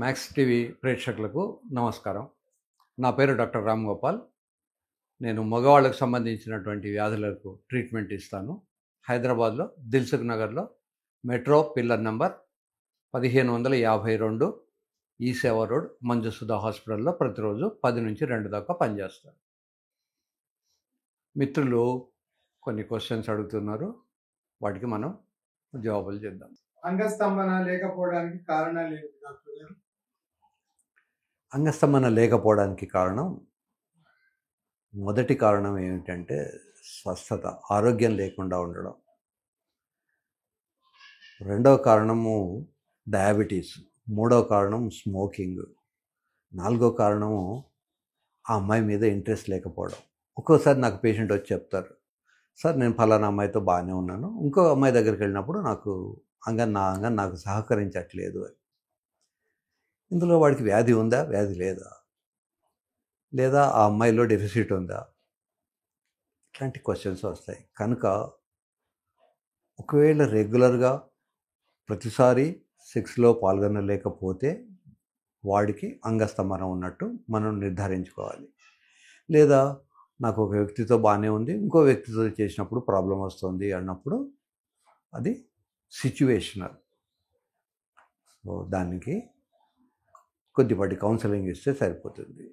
Max TV ప్రేక్షకులకు నమస్కారం. నా పేరు డాక్టర్ రామ్ గోపాల్. నేను మగవాళ్ళకు సంబంధించినటువంటి వ్యాధులకు ట్రీట్మెంట్ ఇస్తాను. హైదరాబాద్లో దిల్సుఖ్ నగర్లో మెట్రో పిల్లర్ నంబర్ 1552 ఈ సేవా రోడ్ మంజుసుధా హాస్పిటల్లో ప్రతిరోజు 10 నుంచి 2 దాకా పనిచేస్తాను. మిత్రులు కొన్ని క్వశ్చన్స్ అడుగుతున్నారు, వాటికి మనం జవాబులు చేద్దాం. అంగస్తంభన లేకపోవడానికి కారణాలు ఏంటి డాక్టర్ గారు? అంగస్తంభన లేకపోవడానికి కారణం, మొదటి కారణం ఏమిటంటే స్వస్థత, ఆరోగ్యం లేకుండా ఉండడం. రెండవ కారణము డయాబెటీస్, మూడవ కారణం స్మోకింగ్, నాలుగో కారణము ఆ అమ్మాయి మీద ఇంట్రెస్ట్ లేకపోవడం. ఒక్కోసారి నాకు పేషెంట్ వచ్చి చెప్తారు, సార్ నేను ఫలానా అమ్మాయితో బాగానే ఉన్నాను, ఇంకో అమ్మాయి దగ్గరికి వెళ్ళినప్పుడు నాకు నా అంగం నాకు సహకరించట్లేదు అని. ఇందులో వాడికి వ్యాధి ఉందా, వ్యాధి లేదా, లేదా ఆ అమ్మాయిలో డెఫిసిట్ ఉందా, ఇట్లాంటి క్వశ్చన్స్ వస్తాయి. కనుక ఒకవేళ రెగ్యులర్గా ప్రతిసారి సెక్స్లో పాల్గొనలేకపోతే వాడికి అంగస్తంభన ఉన్నట్టు మనం నిర్ధారించుకోవాలి. లేదా నాకు ఒక వ్యక్తితో బాగానే ఉంది, ఇంకో వ్యక్తితో చేసినప్పుడు ప్రాబ్లం వస్తుంది అన్నప్పుడు అది సిచ్యువేషనల్. సో దానికి కొద్దిపాటి కౌన్సిలింగ్ ఇస్తే సరిపోతుంది.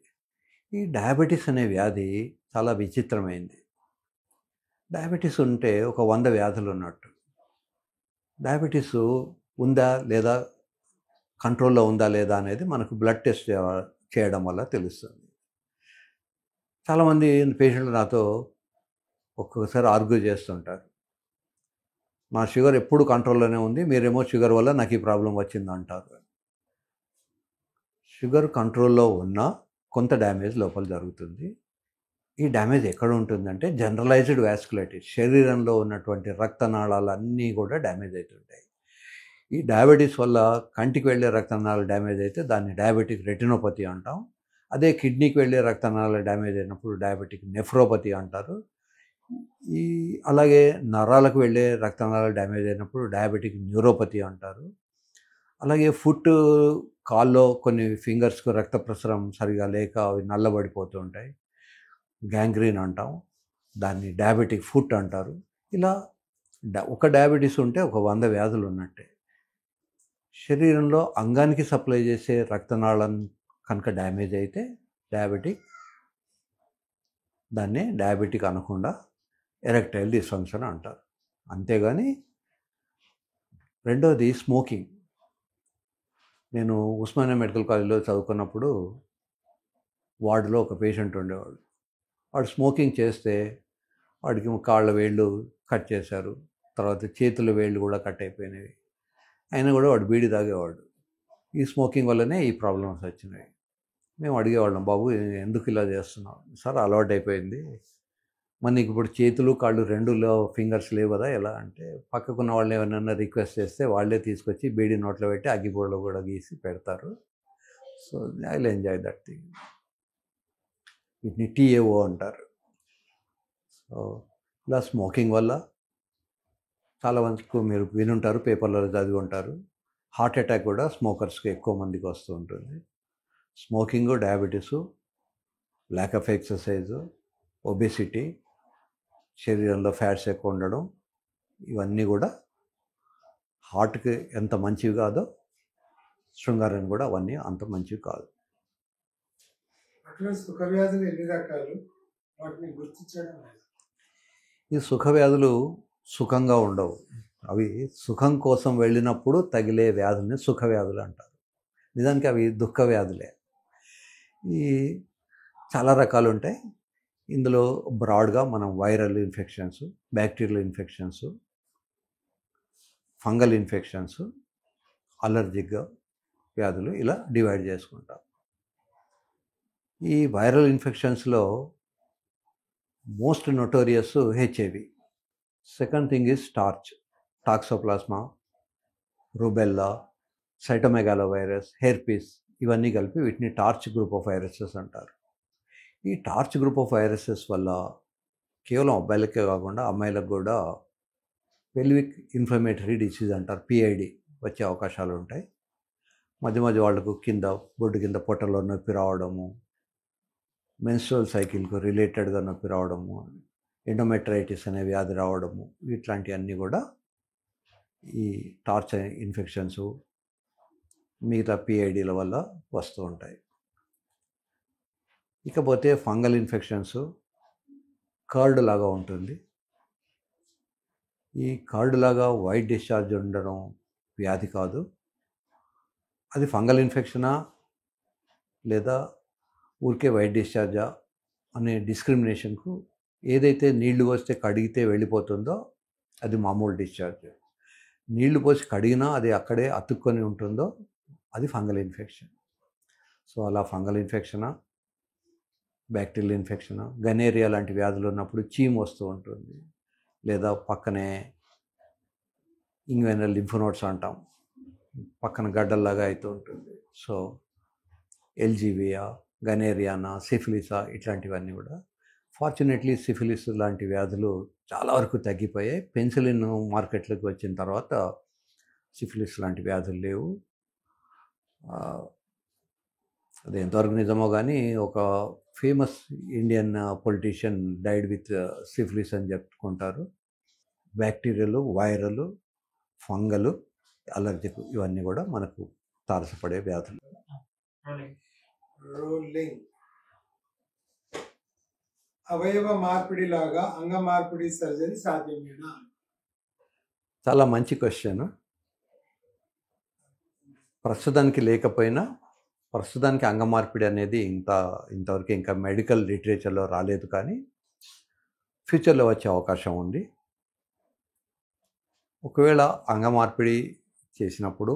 ఈ డయాబెటీస్ అనే వ్యాధి చాలా విచిత్రమైంది. డయాబెటీస్ ఉంటే ఒక 100 వ్యాధులు ఉన్నట్టు. డయాబెటీస్ ఉందా లేదా, కంట్రోల్లో ఉందా లేదా అనేది మనకు బ్లడ్ టెస్ట్ చేయడం వల్ల తెలుస్తుంది. చాలామంది పేషెంట్లు నాతో ఒక్కొక్కసారి ఆర్గ్యూ చేస్తుంటారు, నా షుగర్ ఎప్పుడు కంట్రోల్లోనే ఉంది, మీరేమో షుగర్ వల్ల నాకు ఈ ప్రాబ్లం వచ్చింది అంటారు. షుగర్ కంట్రోల్లో ఉన్నా కొంత డ్యామేజ్ లోపల జరుగుతుంది. ఈ డ్యామేజ్ ఎక్కడ ఉంటుందంటే జనరలైజ్డ్ వాస్కులైటిస్, శరీరంలో ఉన్నటువంటి రక్తనాళాలు అన్నీ కూడా డ్యామేజ్ అవుతుంటాయి. ఈ డయాబెటీస్ వల్ల కంటికి వెళ్ళే రక్తనాళాలు డ్యామేజ్ అయితే దాన్ని డయాబెటిక్ రెటినోపతి అంటాం. అదే కిడ్నీకి వెళ్ళే రక్తనాళాలు డ్యామేజ్ అయినప్పుడు డయాబెటిక్ నెఫ్రోపతి అంటారు. అలాగే నరాలకు వెళ్ళే రక్తనాళాలు డ్యామేజ్ అయినప్పుడు డయాబెటిక్ న్యూరోపతి అంటారు. అలాగే కాల్లో కొన్ని ఫింగర్స్కు రక్త ప్రసరణ సరిగా లేక అవి నల్లబడిపోతూ ఉంటాయి, గ్యాంగ్రీన్ అంటాం, దాన్ని డయాబెటిక్ ఫుట్ అంటారు. ఇలా ఒక డయాబెటీస్ ఉంటే ఒక 100 వ్యాధులు ఉన్నట్టే. శరీరంలో అంగానికి సప్లై చేసే రక్తనాళం కనుక డ్యామేజ్ అయితే దాన్నే డయాబెటిక్ అనకుండా ఎరెక్టైల్ డిస్ఫంక్షన్ అంటారు. అంతేగాని రెండవది స్మోకింగ్. నేను ఉస్మానియా మెడికల్ కాలేజ్లో చదువుకున్నప్పుడు వార్డులో ఒక పేషెంట్ ఉండేవాడు. వాడు స్మోకింగ్ చేస్తే వాడికి కాళ్ళ వేళ్ళు కట్ చేశారు, తర్వాత చేతుల వేళ్ళు కూడా కట్ అయిపోయినవి. అయినా కూడా వాడు బీడి తాగేవాడు. ఈ స్మోకింగ్ వల్లనే ఈ ప్రాబ్లమ్స్ వచ్చినాయి. మేము అడిగేవాళ్ళం, బాబు ఎందుకు ఇలా చేస్తున్నావు? సార్ అలవాటు అయిపోయింది, మరి నీకు ఇప్పుడు చేతులు కాళ్ళు రెండులో ఫింగర్స్ లేవు కదా, ఎలా అంటే పక్కకున్న వాళ్ళు ఏమైనా రిక్వెస్ట్ చేస్తే వాళ్ళే తీసుకొచ్చి బీడి నోట్లో పెట్టి అగ్గిపూడలో కూడా గీసి పెడతారు. So I will enjoy that thing. వీటిని టీఏఓ అంటారు. సో ఇలా స్మోకింగ్ వల్ల చాలా మందికి మీరు వినుంటారు, పేపర్లలో చదివి ఉంటారు, హార్ట్ అటాక్ కూడా స్మోకర్స్కి ఎక్కువ మందికి వస్తూ ఉంటుంది. Smoking, diabetes, lack of exercise, obesity, శరీరంలో ఫ్యాట్స్ ఎక్కువ ఉండడం, ఇవన్నీ కూడా హార్ట్కి ఎంత మంచివి కాదో శృంగారానికి కూడా అవన్నీ అంత మంచివి కాదు. సుఖ వ్యాధులు ఎన్ని రకాలు, వాటిని గుర్తించడం? ఈ సుఖ వ్యాధులు సుఖంగా ఉండవు. అవి సుఖం కోసం వెళ్ళినప్పుడు తగిలే వ్యాధుల్ని సుఖ వ్యాధులు అంటారు. నిజానికి అవి దుఃఖ వ్యాధులే. ఈ చాలా రకాలు ఉంటాయి. ఇందులో బ్రాడ్గా మనం viral infections, bacterial infections, fungal infections, allergic వ్యాధులు ఇలా డివైడ్ చేసుకుంటాం. ఈ వైరల్ ఇన్ఫెక్షన్స్లో most notorious HIV. Second thing is toxoplasma, rubella, cytomegalovirus, herpes, ఇవన్నీ కలిపి వీటిని టార్చ్ గ్రూప్ ఆఫ్ వైరసెస్ అంటారు. ఈ టార్చ్ గ్రూప్ ఆఫ్ వైరసెస్ వల్ల కేవలం అబ్బాయిలకే కాకుండా అమ్మాయిలకు కూడా పెల్విక్ ఇన్ఫ్లమేటరీ డిసీజ్ అంటారు, పిఐడి వచ్చే అవకాశాలు ఉంటాయి. మధ్య మధ్య వాళ్ళకు కింద బొడ్డు కింద పొట్టలో నొప్పి రావడము, మెన్స్ట్రువల్ సైకిల్కు రిలేటెడ్గా నొప్పి రావడము, ఎండోమెట్రైటిస్ అనే వ్యాధి రావడము, ఇట్లాంటివన్నీ కూడా ఈ టార్చ్ ఇన్ఫెక్షన్స్ మిగతా పిఐడిల వల్ల వస్తూ ఉంటాయి. ఇకపోతే ఫంగల్ ఇన్ఫెక్షన్స్, కర్డ్ లాగా ఉంటుంది. ఈ కర్డ్ లాగా వైట్ డిశ్చార్జ్ ఉండడం వ్యాధి కాదు. అది ఫంగల్ ఇన్ఫెక్షనా లేదా ఊరికే వైట్ డిశ్చార్జా అనే డిస్క్రిమినేషన్కు ఏదైతే నీళ్లు పోస్తే కడిగితే వెళ్ళిపోతుందో అది మామూలు డిశ్చార్జ్. నీళ్లు పోసి కడిగినా అది అక్కడే అతుక్కొని ఉంటుందో అది ఫంగల్ ఇన్ఫెక్షన్. సో అలా ఫంగల్ ఇన్ఫెక్షనా, బ్యాక్టీరియల్ ఇన్ఫెక్షనా, గనేరియా లాంటి వ్యాధులు ఉన్నప్పుడు చీమ్ వస్తూ ఉంటుంది, లేదా పక్కనే ఇంగ్వెనల్ లింఫ్ నోడ్స్ అంటాం, పక్కన గడ్డల్లాగా అవుతూ ఉంటుంది. సో ఎల్జీవియా, గనేరియానా, సిఫిలిసా ఇట్లాంటివన్నీ కూడా. ఫార్చునేట్లీ సిఫిలిస్ లాంటి వ్యాధులు చాలా వరకు తగ్గిపోయాయి. పెన్సిలిన్ మార్కెట్లోకి వచ్చిన తర్వాత సిఫిలిస్ లాంటి వ్యాధులు లేవు. అది ఎంతవరకు నిజమో కానీ ఒక famous Indian politician died with syphilis అని చెప్పుకుంటారు. బ్యాక్టీరియలు, వైరల్, ఫంగల్, అలర్జిక్ ఇవన్నీ కూడా మనకు తారసపడే వ్యాధులు. రోలింగ్ అవయవ మార్పిడి లాగా అంగ మార్పిడి సర్జరీ సాధ్యమేనా? చాలా మంచి క్వశ్చన్. ప్రస్తుతానికి లేకపోయినా, ప్రస్తుతానికి అంగ మార్పిడి అనేది ఇంతవరకు ఇంకా మెడికల్ లిటరేచర్లో రాలేదు, కానీ ఫ్యూచర్లో వచ్చే అవకాశం ఉంది. ఒకవేళ అంగ మార్పిడి చేసినప్పుడు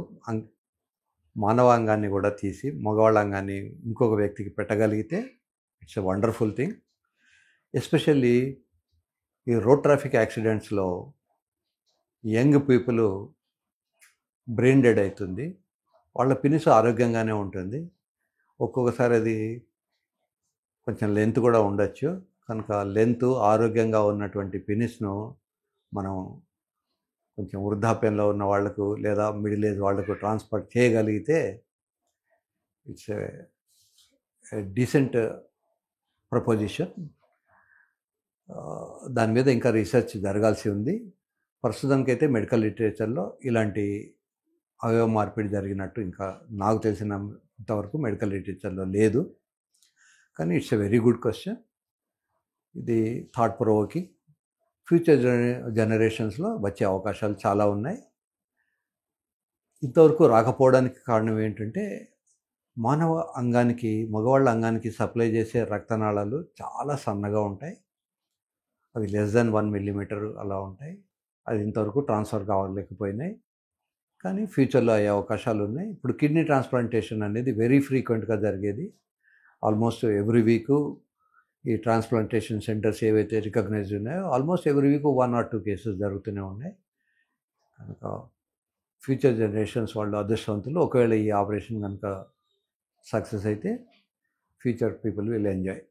మానవ అంగాన్ని కూడా తీసి మగవాళ్ళ అంగాన్ని ఇంకొక వ్యక్తికి పెట్టగలిగితే it's a wonderful thing. Especially ఈ రోడ్ ట్రాఫిక్ యాక్సిడెంట్స్లో యంగ్ పీపుల్ బ్రెయిన్ డెడ్ అవుతుంది, వాళ్ళ పినిస్ ఆరోగ్యంగానే ఉంటుంది. ఒక్కొక్కసారి అది కొంచెం లెంత్ కూడా ఉండొచ్చు, కనుక లెంత్ ఆరోగ్యంగా ఉన్నటువంటి పినిస్ను మనం కొంచెం వృద్ధాప్యంలో ఉన్న వాళ్లకు లేదా మిడిల్ ఏజ్ వాళ్లకు ట్రాన్స్ఫర్ చేయగలిగితే ఇట్స్ ఏ డీసెంట్ ప్రపోజిషన్. దాని మీద ఇంకా రీసెర్చ్ జరగాల్సి ఉంది. ప్రస్తుతానికైతే మెడికల్ లిటరేచర్లో ఇలాంటి అవయవ మార్పిడి జరిగినట్టు ఇంకా నాకు తెలిసినంతవరకు మెడికల్ లిటరేచర్లో లేదు. కానీ it's a very good question. ఇది థాట్ ప్రొవోకింగ్. ఫ్యూచర్ జనరేషన్స్లో వచ్చే అవకాశాలు చాలా ఉన్నాయి. ఇంతవరకు రాకపోవడానికి కారణం ఏంటంటే మానవ అంగానికి, మగవాళ్ళ అంగానికి సప్లై చేసే రక్తనాళాలు చాలా సన్నగా ఉంటాయి. అవి లెస్ దెన్ 1 millimeter అలా ఉంటాయి. అది ఇంతవరకు ట్రాన్స్ఫర్ కావలేకపోయినాయి, కానీ ఫ్యూచర్లో అయ్యే అవకాశాలు ఉన్నాయి. ఇప్పుడు కిడ్నీ ట్రాన్స్ప్లాంటేషన్ అనేది వెరీ ఫ్రీక్వెంట్గా జరిగేది. ఆల్మోస్ట్ ఎవ్రీ వీకు ఈ ట్రాన్స్ప్లాంటేషన్ సెంటర్స్ ఏవైతే రికగ్నైజ్డ్ ఉన్నాయో almost every week 1 or 2 cases జరుగుతూనే ఉన్నాయి. కనుక ఫ్యూచర్ జనరేషన్స్ వాళ్ళు అదృష్టవంతులు. ఒకవేళ ఈ ఆపరేషన్ కనుక సక్సెస్ అయితే ఫ్యూచర్ పీపుల్ విల్ ఎంజాయ్.